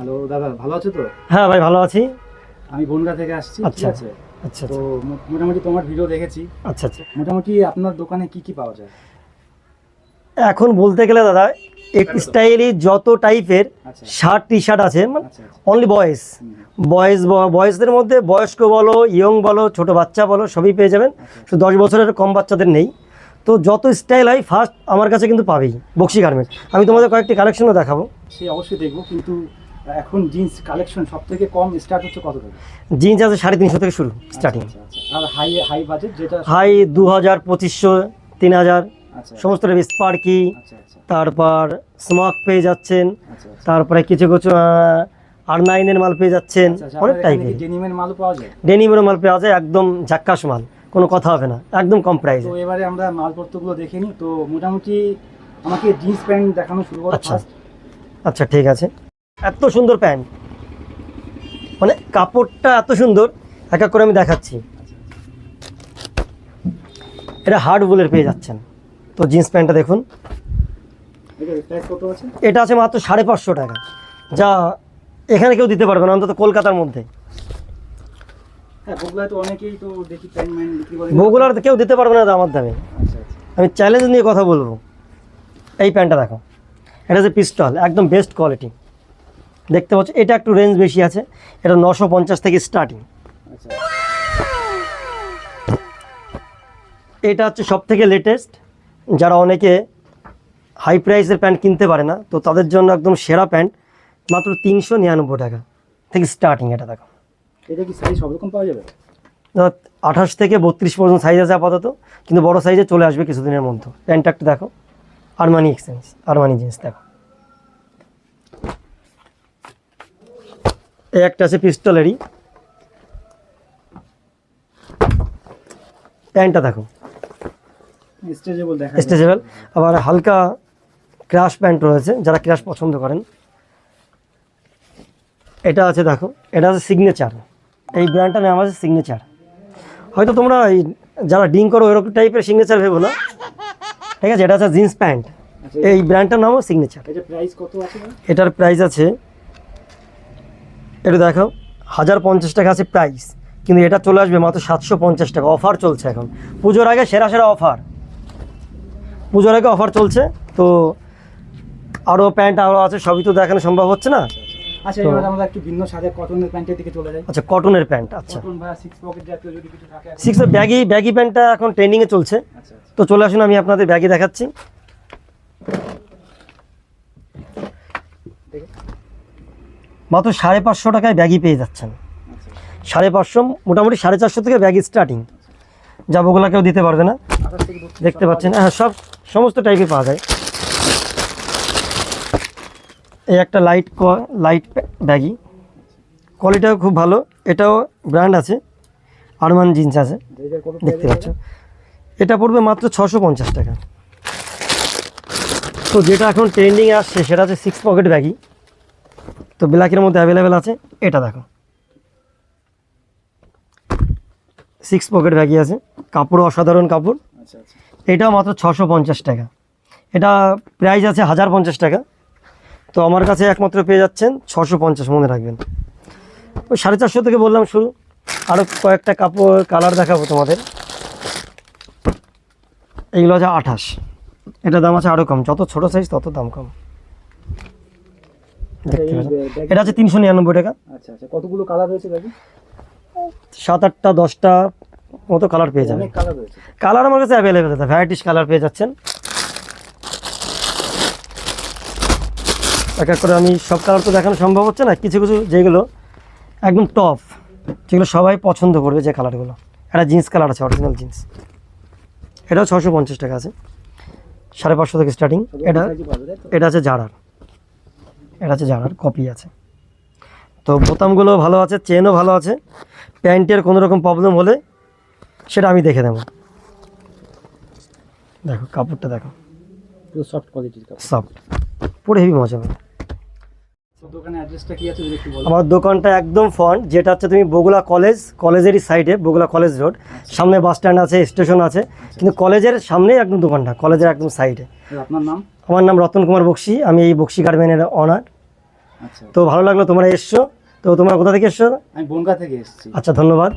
Hello দাদা, ভালো আছো তো? হ্যাঁ ভাই, ভালো আছি। আমি বনগা থেকে আসছি। ঠিক আচ্ছা আছে। আচ্ছা তো মোটামুটি তোমার ভিডিও দেখেছি। আচ্ছা আচ্ছা। মোটামুটি আপনার দোকানে কি কি পাওয়া যায়? এখন বলতে গেলে দাদা, টেক্সটাইলই যত টাইপের আচ্ছা শার্ট টি শার্ট আছে, মানে আচ্ছা আচ্ছা। Only boys. বয়েজদের মধ্যে বয়স্ক বলো, ইয়ং বলো, ছোট বাচ্চা বলো, সবই পেয়ে যাবেন। শুধু 10 বছরের কম বাচ্চাদের নেই। তো যত স্টাইল হয় ফার্স্ট আমার কাছে কিন্তু পাবেই বক্সি গার্মেন্ট। আমি তোমাদের কয়েকটি কালেকশনও দেখাবো। সে অবশ্যই দেখবো, কিন্তু এখন জিন্স কালেকশন সব থেকে কম স্টার্ট হচ্ছে কত থেকে? জিন্স আছে 350 থেকে শুরু স্টার্টিং। আচ্ছা আচ্ছা। আর হাই হাই বাজেট যেটা? হাই 2000, 2500, 3000 আচ্ছা সমস্ত স্পার্কি। আচ্ছা আচ্ছা তারপর স্মক পেয়ে যাচ্ছেন। আচ্ছা আচ্ছা। তারপরে কিছু কিছু R9-এর মাল পেয়ে যাচ্ছেন। অনেক টাইপের ডেনিমের মালও পাওয়া যায়? ডেনিমের মাল পাওয়া যায়, একদম ঝাক্কাস মাল, কোনো কথা হবে না, একদম কম প্রাইসে। তো এবারে আমরা মালপত্রগুলো দেখে নিই। তো মোটামুটি আমাকে জিন্স প্যান্ট দেখানো শুরু করো আচ্ছা ফার্স্ট। আচ্ছা, ঠিক আছে। এত সুন্দর প্যান্ট, মানে কাপড়টা এত সুন্দর, এক এক করে আমি দেখাচ্ছি। এটা হার্ড উলের পেয়ে যাচ্ছেন। তো জিন্স প্যান্টটা দেখুন, প্রাইস কত আছে? এটা আছে মাত্র 550 টাকা, যা এখানে কেউ দিতে পারবে না, অন্তত কলকাতার মধ্যে। হ্যাঁ, বগুড়ায় তো অনেকেই তো দেখি প্যান্ট ম্যান বিক্রি করে। বগুড়ার কেউ দিতে পারবে না আমার দামে। আচ্ছা আচ্ছা। আমি চ্যালেঞ্জ নিয়ে কথা বলবো। এই প্যান্টটা দেখো, এটা হচ্ছে পিস্টল, একদম বেস্ট কোয়ালিটি। দেখতে পাচ্ছ, এটা একটু রেঞ্জ বেশি আছে, এটা 950 থেকে স্টার্টিং। আচ্ছা এটা হচ্ছে সব থেকে লেটেস্ট। যারা অনেকে হাই প্রাইসের প্যান্ট কিনতে পারে না, তো তাদের জন্য একদম সেরা প্যান্ট, মাত্র 399 টাকা থেকে স্টার্টিং। এটা দেখো, এটা কি সাইজ সব রকম পাওয়া যাবে? 28 থেকে 32 পর্যন্ত সাইজ আছে আপাতত, কিন্তু বড় সাইজে চলে আসবে কিছুদিনের মধ্যে। প্যান্টটা একটু দেখো, আরমানি এক্সচেঞ্জ, আরমানি জিন্স দেখো। এই একটা আছে পিস্টলেরই, প্যান্টটা দেখো স্ট্রেচেবল দেখা স্ট্রেচেবল। আবার হালকা ক্রাশ প্যান্ট রয়েছে, যারা ক্রাশ পছন্দ করেন। এটা আছে দেখো, এটা আছে সিগনেচার। এই ব্র্যান্ডটার নাম আছে সিগনেচার। হয়তো তোমরা এই যারা ডিং করো এরকম টাইপের সিগনেচার ভেবো না, ঠিক আছে। এটা আছে জিন্স প্যান্ট, এই ব্র্যান্ডটার নামও সিগনেচার। এটা প্রাইস কত আছে? এটার প্রাইস আছে, একটু দেখো, 1050 টাকা আছে প্রাইস, কিন্তু এটা চলে আসবে মাত্র 750 টাকা। অফার চলছে এখন, পুজোর আগে সেরা সেরা অফার, পুজোর আগে অফার চলছে। তো আরও প্যান্ট আরও আছে, সবই তো দেখানো সম্ভব হচ্ছে না। আচ্ছা, এবার আমরা একটু ভিন্ন স্বাদের কটনের প্যান্টের দিকে চলে যাই। আচ্ছা, কটনের প্যান্ট। আচ্ছা, কটন বা সিক্স পকেট জাতীয় যদি কিছু থাকে। সিক্স ব্যাগি প্যান্টটা এখন ট্রেন্ডিংয়ে চলছে। আচ্ছা আচ্ছা। তো চলে আসুন, আমি আপনাদের ব্যাগি দেখাচ্ছি। মাত্র 550 টাকায় ব্যাগি পেয়ে যাচ্ছেন। আচ্ছা 550, মোটামুটি 450 থেকে ব্যাগি স্টার্টিং। যা ওগুলো কেউ দিতে পারবে না। 28 থেকে 32 দেখতে পাচ্ছেন, হ্যাঁ, সমস্ত টাইপের পাওয়া যায়। এই একটা লাইট ব্যাগি, কোয়ালিটিও খুব ভালো। এটাও ব্র্যান্ড আছে, আরমান জিন্স আছে, এটার কত দেখতে পাচ্ছ। এটা পড়বে মাত্র 650 টাকা। তো যেটা এখন ট্রেন্ডিংয়ে আসছে সেটা হচ্ছে 6 পকেট ব্যাগি। তো ব্ল্যাকের মধ্যে অ্যাভেলেবেল আছে। এটা দেখো, 6 পকেট ব্যাগি আছে, কাপড়ও অসাধারণ কাপড়। আচ্ছা আচ্ছা। এটাও মাত্র 650 টাকা। এটা প্রাইস আছে 1050 টাকা। তো আমার কাছে একমাত্র পেয়ে যাচ্ছেন 650, মনে রাখবেন। ওই 450 থেকে বললাম শুরু। আরও কয়েকটা কাপড় কালার দেখাবো তোমাদের। এইগুলো আছে 28, এটা দাম আছে আরও কম, যত ছোটো সাইজ তত দাম কম। দেখতে পাচ্ছেন, এটা আছে 399 টাকা। আচ্ছা আচ্ছা। কতগুলো কালার রয়েছে ব্যাগে? 7-8টা 10টা মতো কালার পেয়ে যাবেন। অনেক কালার রয়েছে। কালার আমার কাছে অ্যাভেলেবেল আছে, ভ্যারাইটিস কালার পেয়ে যাচ্ছেন। এক এক করে আমি সব কালার তো দেখানো সম্ভব হচ্ছে না, কিছু কিছু যেগুলো একদম টপ, যেগুলো সবাই পছন্দ করবে, যে কালারগুলো। একটা জিন্স কালার আছে, অরিজিনাল জিন্স, এটাও 650 টাকা আছে, 550 থেকে স্টার্টিং। এটা আছে জারার, এটা আছে জারার কপি আছে। তো বোতামগুলো ভালো আছে, চেনও ভালো আছে। প্যান্টের কোনো রকম প্রবলেম হলে সেটা আমি দেখে দেবো। দেখো কাপড়টা দেখো, পুরো সফট কোয়ালিটির কাপড়, সফট, পুরো হেভি মজা হবে। তো দোকানের অ্যাড্রেসটা কি আছে যদি একটু বলো? আমার দোকানটা একদম ফ্রন্ট, যেটা হচ্ছে তুমি বগুড়া কলেজেরই সাইডে, বগুড়া কলেজ রোড। সামনে বাস স্ট্যান্ড আছে, স্টেশন আছে, কিন্তু কলেজের সামনেই একদম দোকানটা, কলেজের একদম সাইডে। আপনার নাম? আমার নাম রতন কুমার বক্সি, আমি এই বক্সি গার্মেন্টের অনার। আচ্ছা তো ভালো লাগলো তোমরা এসছো। তো তোমরা কোথা থেকে এসছো? আমি বনগা থেকে এসেছি। আচ্ছা ধন্যবাদ।